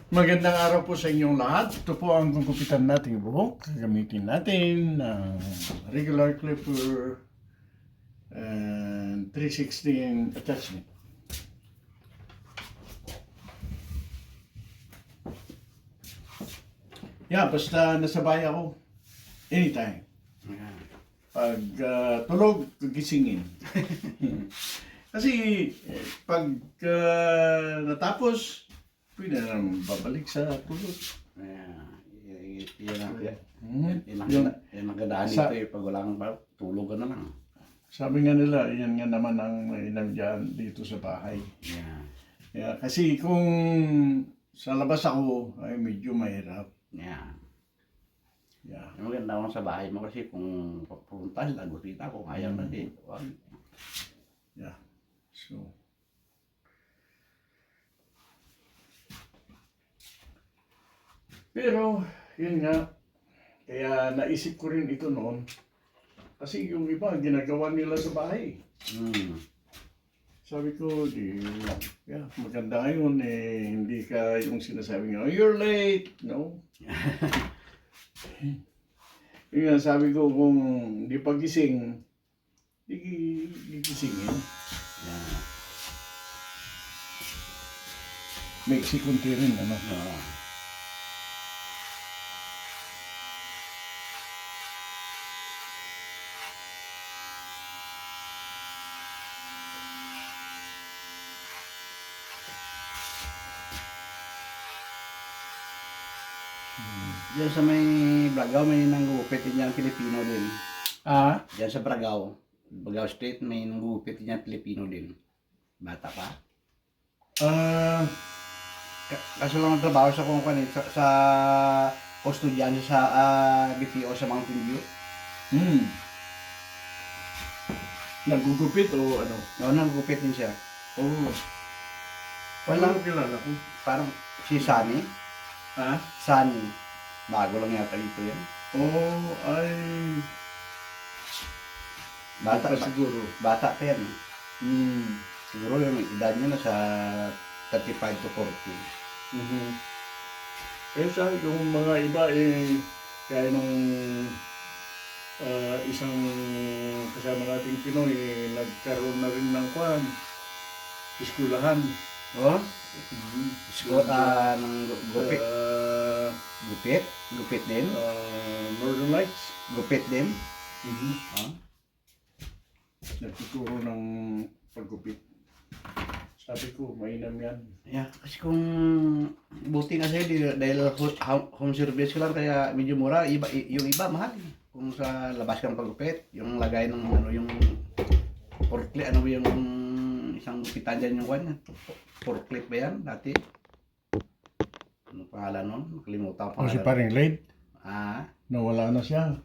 Magandang araw po sa inyong lahat. Ito po ang gugupitan nating buhok. Gagamitin natin ng regular clipper and 316 attachment. Yeah, basta nasabay ako anytime. Pag tulog, gisingin. Kasi pag natapos, pwede na naman babalik sa tulog. Yan ang gandaan dito eh. Pag wala kang tulog ka na lang. Sabi nga nila, yan nga naman ang mainam dyan dito sa bahay. Yeah. Yeah, kasi kung sa labas ako, ay medyo mahirap. Yeah. Yeah. Yung maganda ako sa bahay mo kasi kung pupunta sila, gusita ko, ayaw na din. Yeah. So, pero, yun nga, kaya naisip ko rin ito noon. Kasi yung iba, ginagawa nila sa bahay. Sabi ko, maganda ngayon eh, hindi ka yung sinasabi nga, oh, you're late, no? Yung nga, sabi ko, kung hindi pagising, di gisingin. Yeah. Maiksi kunti rin, ano? Diyan sa may Bragao, may nanggugupit din Pilipino din. Ah? Diyan sa Bragao, State, may nanggugupit din Pilipino din. Bata pa. Kaso lang ang trabaho sa kung sa estudyante sa BPO sa Mountain View. Nagugupit o ano? Oo, nanggugupit din siya. Oo. Walang kilala ko. parang si Sunny. Ha? Sunny. Bago lang yata dito yan. Oo, ay... Bata pa siguro. Bata pa yan. Hmm. Siguro yung edad niya na sa 35 to 40. Eh sa yung mga iba eh, kaya nung isang kasama nating Pinoy, nagkaroon na rin ng kwan, eskulahan. Oh? Ng gupit. Gupit din. Northern Lights. Gupit din. Nagtuturo ng paggupit. Sabi ko, mainam yan. Yeah, kasi kung buti nga sa'yo, dahil home service ko lang, kaya medyo mura. Yung iba, mahal. Kung sa labas kang paggupit, yung lagay ng ano, yung forklift, ano yung isang gupitan dyan yung kanya. Forklift ba yan dati? Ano pangalan nun? Nakalimutan O ang pangalan. si paring late? Nawala na siya.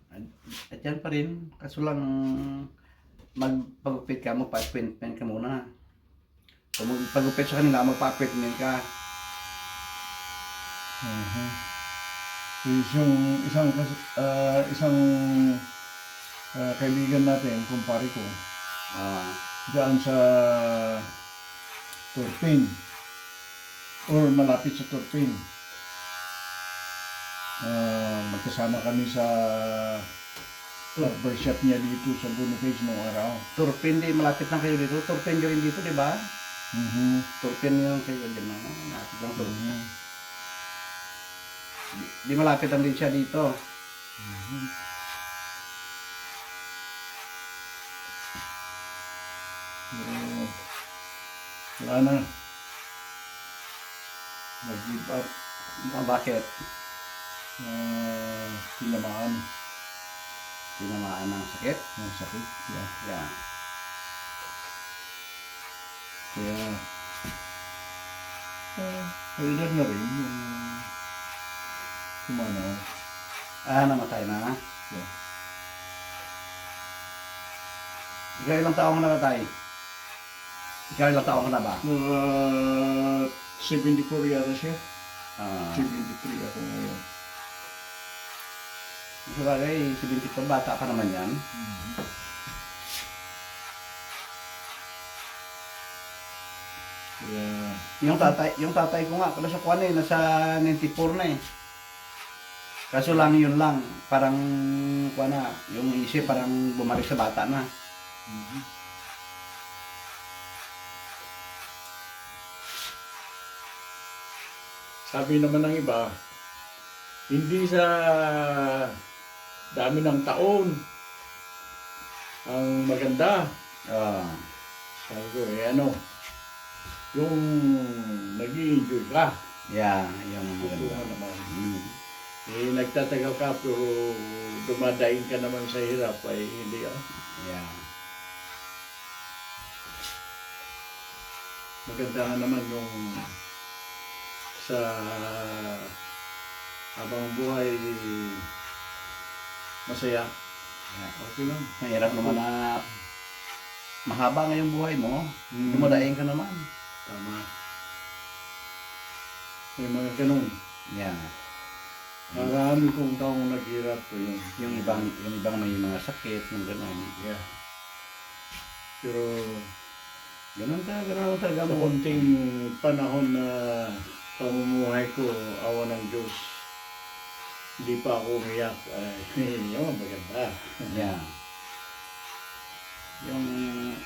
At yan pa rin. Kaso lang, magpagupit ka, magpa-appointment ka muna. Kung magpagupit sa kanila, magpa-appointment ka. Isang kaibigan natin, kumpare ko, dyan sa Turpin, or malapit sa Turpin. Magkasama kami sa barbershop niya dito sa Boniface noong araw. Turpin, di malapit lang kayo dito. Turpin ka rin dito, di ba? Turpin yung kayo din, no? Malapit lang Turpin. Di malapit lang din siya dito. Wala na. Nag-give up. Bakit? Tinamaan. Tinamaan ng sakit? Ng sakit. Yeah. Kaya, edad na rin yung kumanaw. Namatay na. Yeah. Ikaw ilang taong na namatay? Ikaw ilang taong na ba? 74 yata siya. 73 73 ako ngayon. Sabagay, 74 bata pa naman yan. Kaya Yung tatay ko nga, pala sa kuwan eh, nasa 94 na eh. Kaso lang yun lang, parang kuwan na, yung isip parang bumalik sa bata na. Sabi naman ng iba, hindi sa dami ng taon ang maganda. Ah, Sabi ko, ano, yung nag-i-enjoy ka. yeah, yung Ito maganda. naman. Mm. Nagtatagal ka pero dumadaing ka naman sa hirap ay hindi Yeah. maganda nga naman yung sa habang buhay masaya. Yeah. Okay lang. Mahirap naman na mahaba nga yung buhay mo, Mm. dumadaing ka naman. Tama. May mga ganun. Yeah. Marami kong taong naghirap ko yun. Yung ibang may mga sakit, yung gano'n. Yeah. Pero Ganun talaga sa mo. konting panahon na pamumuhay ko, awa ng Diyos, hindi pa ako umiyak. Ay, yun, maganda. Yeah. Yung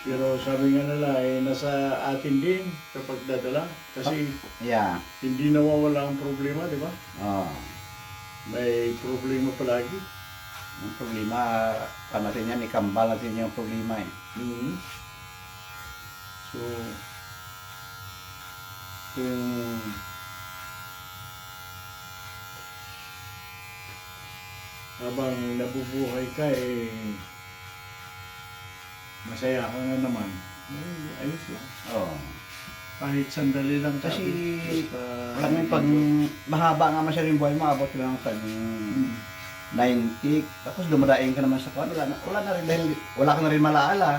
Pero sabi nga nila, nasa atin din kapag dadala. Kasi yeah. hindi nawawala ang problema, di ba? Oh. May problema palagi. Yung problema, natin yan, ikambal natin yung problema eh. Mhm. So, kung habang nabubuhay ka masaya ka na naman. Ayos lang. Oh. Kahit sandali lang Kasi, Basta, pag mahaba nga masyado yung buhay mo, abot ka lang tag Hmm. 90, tapos dumadaing ka naman sa kwan, wala na rin dahil wala ka na rin malaala.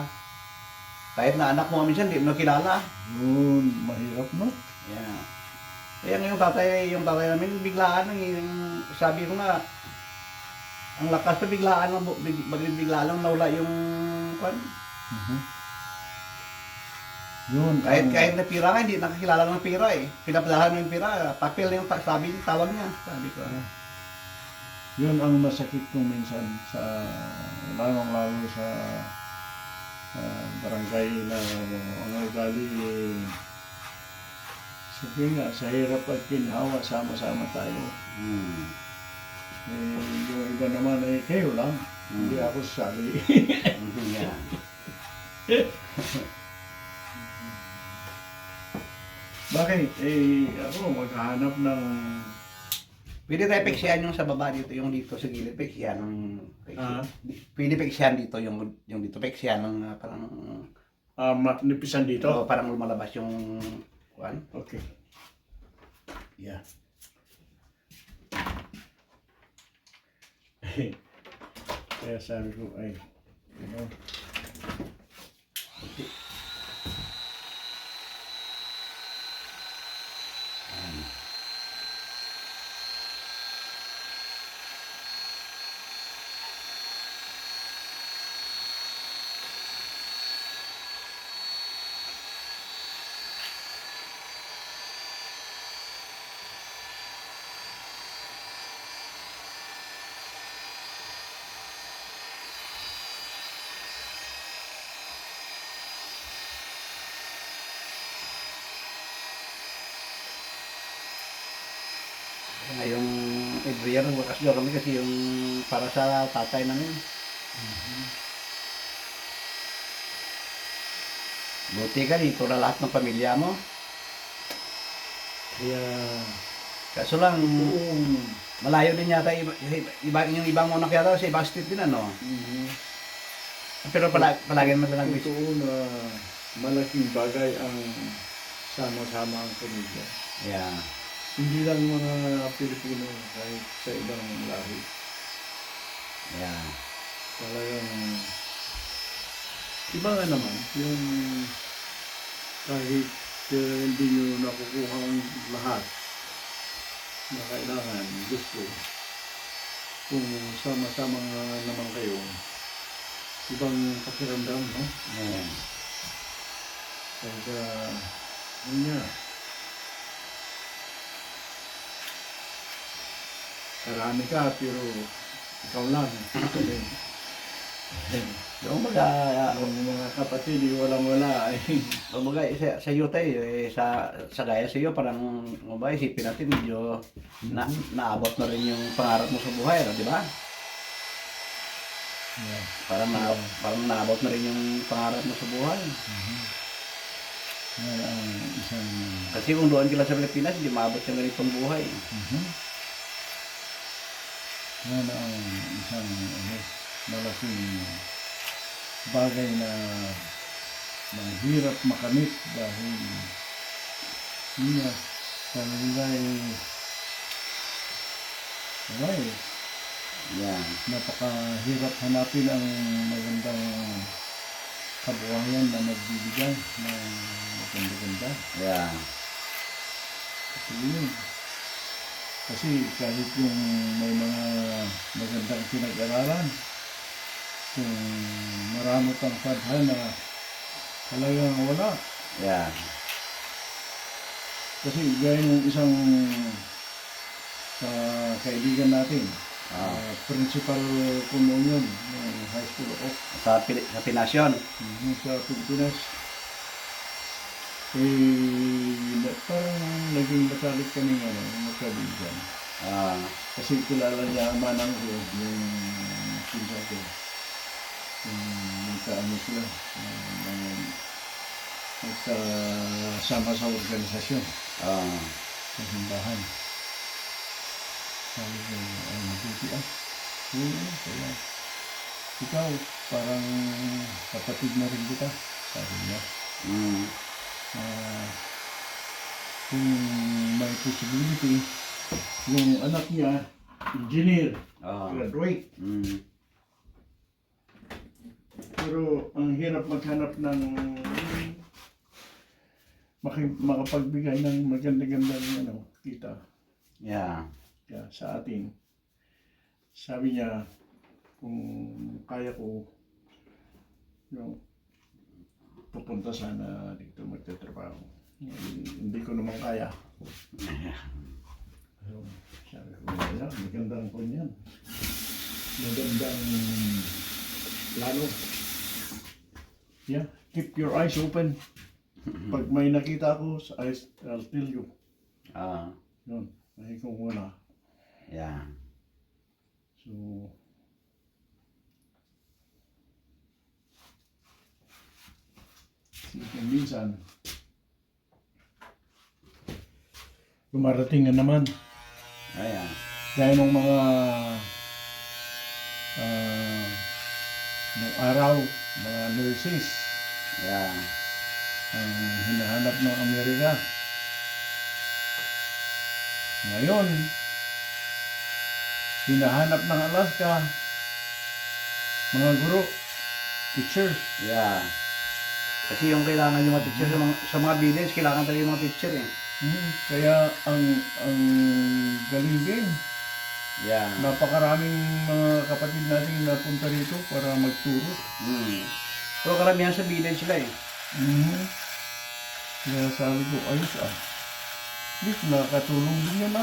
Kahit na anak mo minsan, di mo na kilala. Yun, mahirap no? Yeah. Kaya yung tatay namin, biglaan yung sabi ko nga, ang lakas pa biglaan lang nawala yung kwan. Yun, Kahit na pira nga, hindi nakakilala ng pira eh. Pinapadala mo yung pira, papel yung sabi yung tawag niya. Sabi ko. yun ang masakit kong minsan sa lalong-lalo sa barangay na ang ugali sabi nga, sa hirap at ginhawa, sama-sama tayo. Hmm. Yung iba naman kayo lang, hindi ako sali. Yeah. Bakit? Ako maghahanap ng... Pwede tayo peksihan yung sa baba dito, yung dito sa gilid, peksihan ng... Ah. Pwede peksihan dito, yung dito, peksihan ng parang... nipisan dito? Parang lumalabas yung... Kuan? Okay. Yeah. Kaya sabi ko, Yung every year, wakas daw kami kasi yung para sa tatay namin. Buti ka dito na lahat ng pamilya mo. kaya Kaso lang, buong malayo din yata yung ibang unak yata sa ibang state din ano. Pero palagi naman lang nag-visit. totoo na malaking bagay ang sama-sama ang pamilya. Yeah. Hindi lang mga Pilipino, kahit sa ibang lahi. Yeah. Talagang iba nga naman yung kahit hindi nyo nakukuha ang lahat na kailangan, gusto, kung sama-sama nga naman kayo, ibang pakiramdam, no? Yeah. Kaya, yun nga, karami ka, pero ikaw lang. Yung baga, Yung mga kapatid, walang-wala. kumbaga, sa iyo tayo, sa gaya sa iyo, parang, kumbaga, isipin natin, medyo naabot na rin yung pangarap mo sa buhay, di ba? Yeah. Parang naabot na rin yung pangarap mo sa buhay. Yan ang isang... Kasi kung doon ka lang sa Pilipinas, hindi maabot yung ganitong buhay. Yan ang isang malaking bagay na mahirap makamit dahil niya sa nila Yan. napakahirap hanapin ang magandang kabuhayan na nagbibigay ng maganda-ganda. Yan. Kasi yun. Kasi kahit yung may mga magandang pinag-aralan, kung marami kang tadhana, talagang wala. Yan. Kasi gaya ng isang kaibigan natin, principal kuno yun ng high school of Sa Pinasyon. sa Pilipinas. Parang naging matalik kami magkaibigan. Kasi kilala niya ang manang ko, yung pinsa ko. Nagkaano sila, nagkasama sa organisasyon, sa simbahan. Sabi ko, ay mabuti kaya ikaw, parang kapatid na rin kita, sabi niya. Kung may possibility, yung anak niya, engineer, graduate. Pero ang hirap maghanap ng makapagbigay ng maganda-gandang kita. Yeah. Kaya sa atin, sabi niya, kung kaya ko, pupunta sana dito magtatrabaho. Hindi ko naman kaya. So, sabi ko, magandang po niyan. Magandang plano. Yeah, keep your eyes open. Pag may nakita ko, I'll tell you. Yun, ay kung wala. Yeah. So, minsan, dumarating na naman. Ayan. Gaya ng mga nung araw, mga nurses, Yeah. ang hinahanap ng Amerika. Ngayon, hinahanap ng Alaska, mga guro, teachers. Yeah. Kasi yung kailangan yung mga teacher sa mga village, kailangan talaga yung mga teacher eh. Kaya ang galing din. Yeah. Napakaraming mga kapatid natin napunta rito para magturo. Pero karamihan sa village sila eh. Kaya sabi ko, ayos At least nakakatulong din yun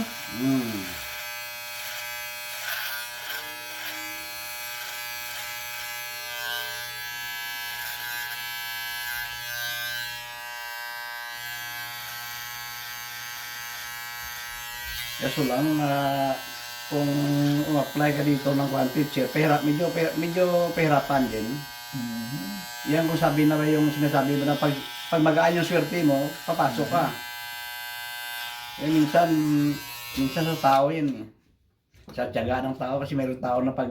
Kaso lang, kung apply ka dito ng kwan teacher, medyo pahirapan din. Yan kung sabi na ba yung sinasabi mo na pag magaan yung swerte mo, papasok ka. Eh minsan sa tao yan eh. Sa tiyaga ng tao kasi mayroong tao na pag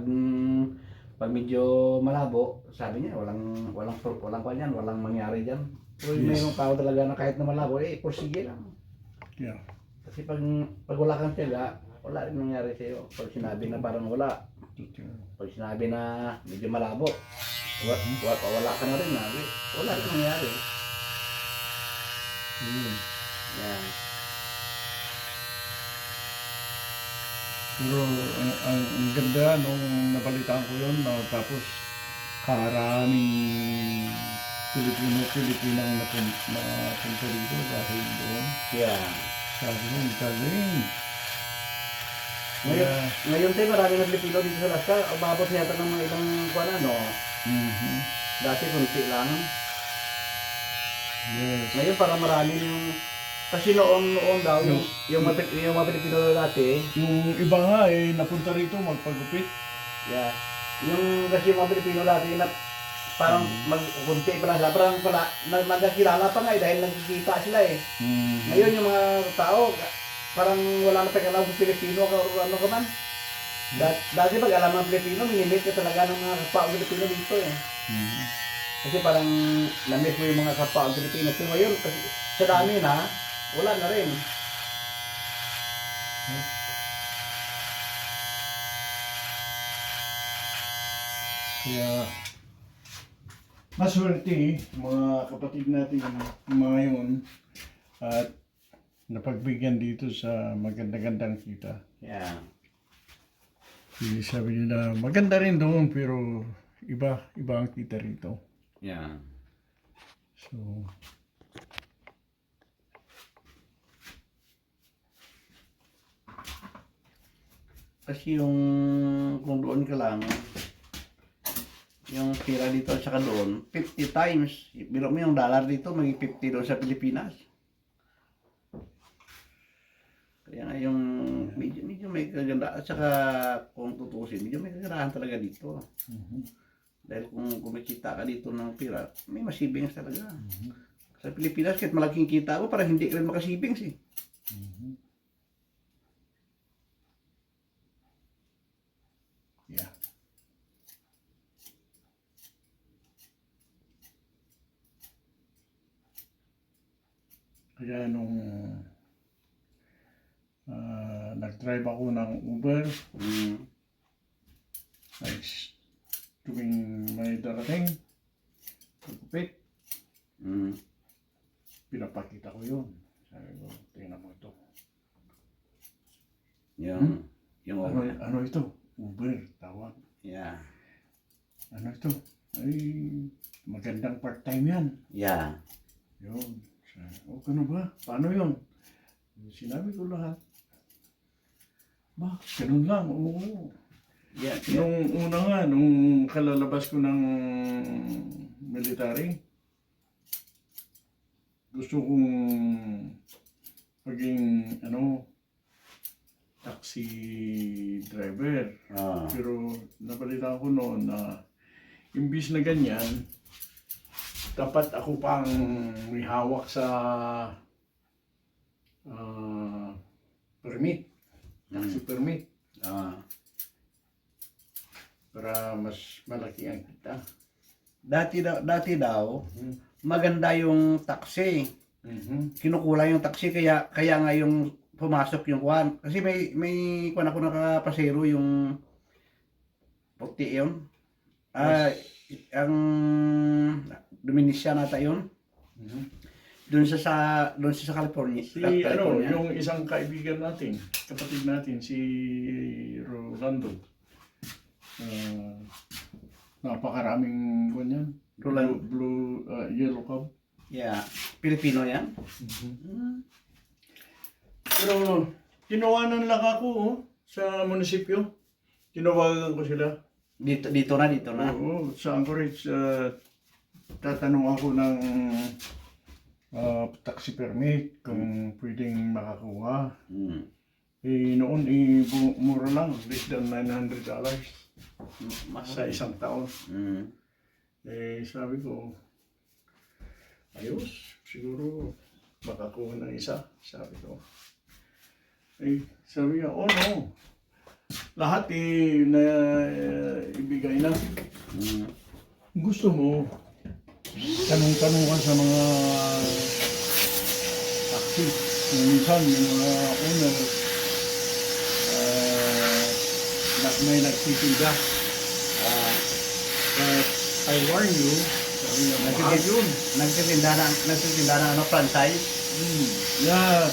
medyo malabo, sabi niya walang kwan yan, walang mangyari diyan. Pero mayroong tao talaga na kahit na malabo, pursige lang. Yeah. Kasi pag wala kang tiyaga, wala rin nangyari sa iyo. Pag sinabi na parang wala, pag sinabi na medyo malabo, wala ka na rin wala rin nangyari. Yeah. Pero ang ganda nung nabalitaan ko yun, tapos karaming Pilipinang napunta dito dahil doon. Yeah. Sabi ko, galing. Ngayon, ngayon tayo marami ng Pilipino dito sa Alaska. Umabot na yata ng mga ibang kuwan ano. Mhm. Dati kunti lang. Yes. Ngayon parang marami yung... Kasi noong daw, yung mga Pilipino dati, Yung iba nga napunta rito magpagupit. yeah. Yung kasi yung mga Pilipino dati na parang magkunti pa lang sila, parang nagkakilala pa nga dahil nagkikita sila eh. Ngayon yung mga tao, parang wala na pakialam sa Pilipino o ano ka man. Dati pag alam ng Pilipino, minimit ka talaga ng mga kapwa Pilipino dito eh. Kasi parang namiss mo yung mga kapwa Pilipino. Pero ngayon, kasi sa dami na, wala na rin. Kaya maswerte mga kapatid natin mga yun at napagbigyan dito sa maganda-gandang kita. Yeah. Hindi sabi nila maganda rin doon pero iba ang kita rito. Yeah. So Kasi yung kung doon ka lang, yung pira dito at saka doon, 50 times. Biro mo yung dollar dito, maging 50 doon sa Pilipinas. Kaya nga yung medyo may kaganda. At saka kung tutusin, medyo may kagandahan talaga dito. Dahil kung kumikita ka dito ng pira, may masibings talaga. Sa Pilipinas, kahit malaking kita mo, parang hindi ka rin makasibings eh. yeah. Kaya nung nag-drive ako ng Uber, ay tuwing may darating, pagkupit, pinapakita ko yun. Sabi ko, tingnan mo ito. Yung Ano ito? Uber, tawag. Yeah. Ano ito? Ay, magandang part-time yan. Yeah. Yun. O, ano ba? Paano yun? Sinabi ko lahat. Ba, ganun lang. Oo. Yeah. Nung una nga, nung kalalabas ko ng military, gusto kong maging, taxi driver. Pero nabalita ko noon na imbis na ganyan, dapat ako pang may hawak sa permit, taxi permit. Para mas malaki ang kita. Dati daw, maganda yung taxi. Kinukulang yung taxi kaya nga yung pumasok yung kuwan. Kasi may kuwan ako nakapasero yung puti yun. Ang Dominisya nata yun. Doon sa California. California. Yung isang kaibigan natin, kapatid natin, si Rolando. Napakaraming ganyan. Blue, yellow cab. Yeah. Pilipino yan? Pero tinawanan lang ako sa munisipyo. Tinawagan ko sila. Dito na. Oo, sa Anchorage. Tatanong ako ng taxi permit kung pwedeng makakuha. Noon mura lang, less than $900 sa isang taon. Sabi ko, ayos, siguro makakuha ng isa, sabi ko. Sabi niya, oh no, lahat na ibigay na. Gusto mo, tanong-tanong ka sa mga taxi. Minsan, yung mga owner, may nagtitinda. But I warn you, sabi niya, mahal yun. Nagtitinda na franchise? Yeah.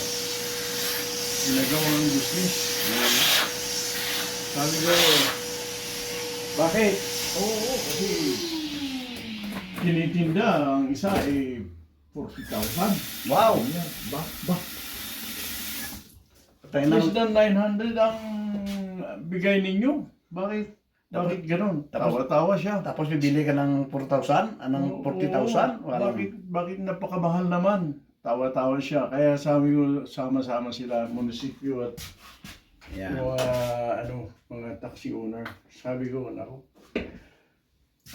Ginagawang business. Sabi ko, bakit? Oo, kasi tinitinda ang isa 40,000. Wow! Ba? Patay na. Less than 900 ang bigay ninyo? Bakit ganun? Tapos- Tawa-tawa siya. Tapos bibili ka ng 4,000, anong 40,000? Oo, bakit napakamahal naman? Tawa-tawa siya. Kaya sabi ko, sama-sama sila, munisipyo at Yeah. mga taxi owner. Sabi ko, nako,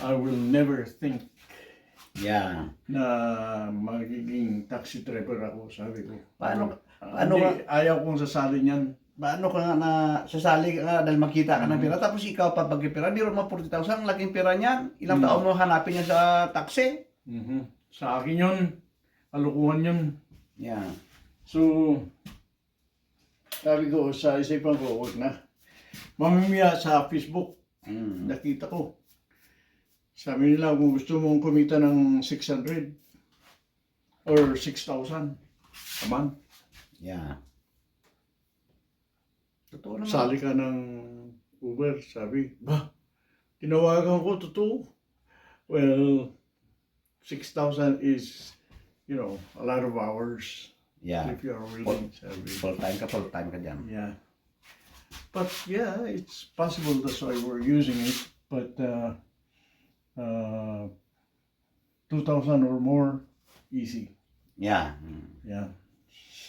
I will never think Yeah. na magiging taxi driver ako, sabi ko. Paano Hindi, ayaw kong sasali niyan. Paano ka nga na sasali ka nga dahil makita ka ng pera tapos ikaw pa pagkipira, di rin mga 40,000, ang laking pera niyan. Ilang taon mo hanapin niya sa taxi? Sa akin yun, kalukuhan yun. Yeah. So, sabi ko, sa isipan ko, huwag na. Mamimaya sa Facebook, nakita ko. Sabi nila, kung gusto mong kumita ng 600 or 6,000 a month, Yeah. Totoo naman. sali ka ng Uber. Sabi, tinawagan ko, totoo. Well, 6,000 is, a lot of hours. Yeah. If you are willing, sabi. Full time ka dyan. Yeah. But yeah, it's possible that's why we're using it. But 2,000 or more, easy. Yeah. Yeah.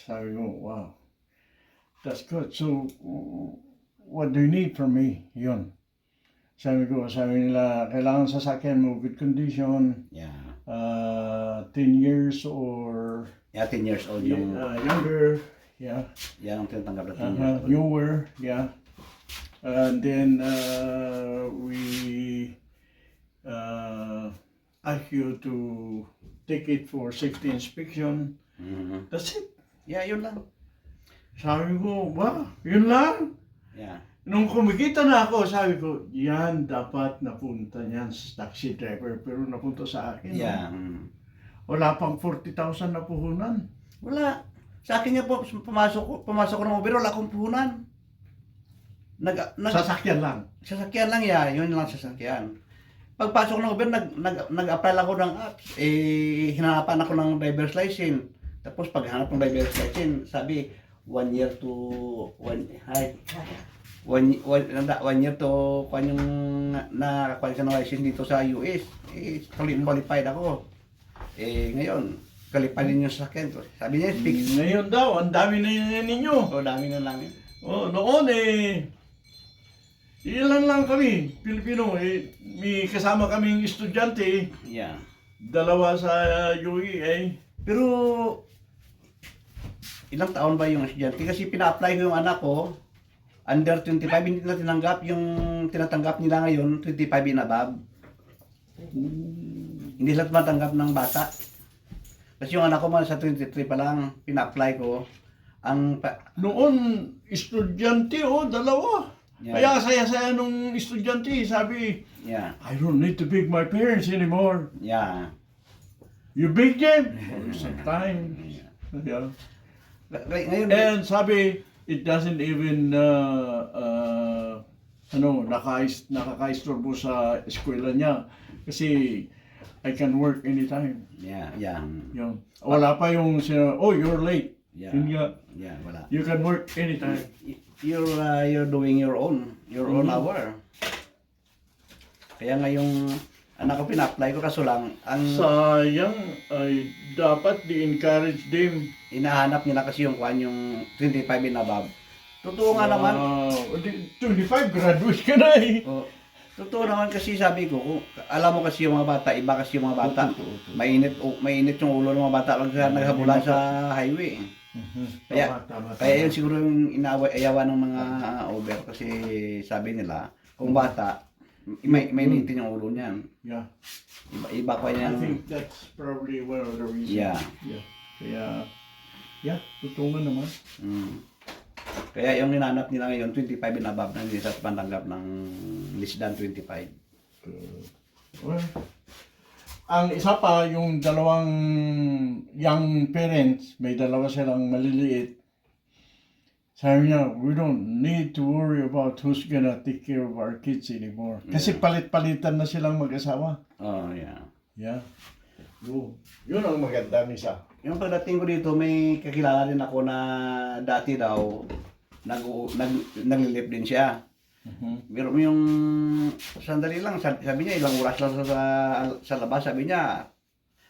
Sabi ko, wow. That's good. So, what do you need from me? Yun. Sabi nila, kailangan sasakyan mo good condition, Yeah. 10 years or 10 years old yung younger. Yeah. yan ang tinatanggap na 10 years old. Newer, yeah. And then we ask you to take it for safety inspection. That's it. Yeah, yun lang. Sabi ko, yun lang. Yeah. Nung kumikita na ako, sabi ko, yan dapat napunta niyan sa taxi driver. Pero napunta sa akin. Yeah. Wala pang 40,000 na puhunan. Wala. Sa akin niya po, pumasok ko ng Uber, wala akong puhunan. Sasakyan lang. Sasakyan lang yun lang sasakyan. Pagpasok ng Uber, nag-apply lang ako ng apps. Hinanapan ako ng driver's license. Tapos paghanap ng driver's license, sabi, 1 year to 1 year to kung yung nakakuha siya ng license dito sa US. Qualified ako. Ngayon, qualified din yung sasakyan ko. Sabi niya, fix. Ngayon daw, ang dami na yun ninyo. O, dami na namin. Noon ilan lang kami, Pilipino. May kasama kaming estudyante, Yeah. 2 sa UEA. Pero, ilang taon ba yung estudyante? Kasi pina-apply ko yung anak ko, under 25, hindi nila tinanggap. Yung tinatanggap nila ngayon, 25 and above. Hindi sila tumatanggap ng bata. Kasi yung anak ko man sa 23 pa lang, pina-apply ko. Noon, estudyante, 2. Yeah. Kaya saya-saya nung estudyante, sabi, Yeah. I don't need to beg my parents anymore. Yeah. You beg them? Sometimes. Yeah. Ngayon, And sabi, it doesn't even nakaka-istorbo sa eskwela niya. Kasi I can work anytime. yeah. Yun. Wala pa yung, you're late. Yeah. Yun nga. Yeah, wala. You can work anytime. You're doing your own hour. Kaya nga yung anak ko pina-apply ko kaso lang ang Sayang ay dapat di-encourage them. hinahanap nila kasi yung kwan yung 25 and above. Totoo nga naman. 25, graduate ka na eh. Oh, totoo naman kasi sabi ko, alam mo kasi yung mga bata, iba kasi yung mga bata. Mainit yung ulo ng mga bata pag naghabulan sa highway. Kaya yun siguro yung ayawan ng mga Uber kasi sabi nila, kung bata, mainitin yung ulo niyan. Yeah. Iba pa I yan. think that's probably one of the reasons. Yeah. Kaya, totoo nga naman. Kaya yung hinanap nila ngayon, 25 and above na hindi sa pantanggap ng less than 25. Well, ang isa pa, yung 2 young parents, may 2 silang maliliit. Sabi niya, we don't need to worry about who's gonna take care of our kids anymore. Kasi palit-palitan na silang mag-asawa. Oh, yeah. Yeah. Yun ang maganda, Misa. Yung pagdating ko dito, may kakilala din ako na dati daw, naglilip din siya. Biro mo yung sandali lang, sabi niya ilang oras lang sa labas, sabi niya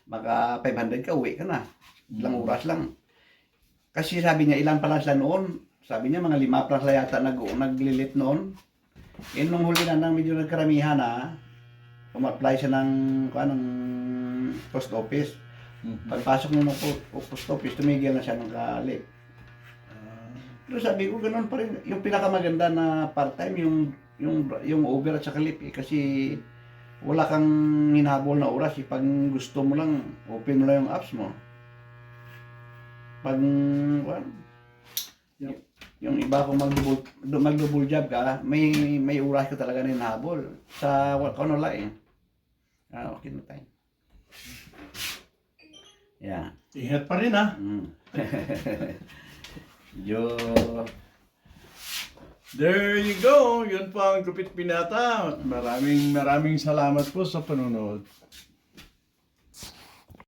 maka 500 ka, uwi ka na. Ilang oras lang. Kasi sabi niya ilan pa lang sila noon, sabi niya mga 5 pa lang sila yata naglilit noon. Nung huli na nang medyo nagkaramihan na, umapply siya ng post office. Pagpasok mo ng post office, tumigil na siya ng kalip. Pero sabi ko, ganoon pa rin. Yung pinakamaganda na part-time, yung over at saka lip. Kasi wala kang hinahabol na oras. Pag gusto mo lang, open mo lang yung apps mo. Pag, yung iba kung mag-double job ka, may oras ka talaga na hinahabol. Sa kung ano lang eh. Okay na tayo. Yeah. Ingat pa rin ha. There you go. Yun po ang Gupit Pinata. Maraming salamat po sa panonood.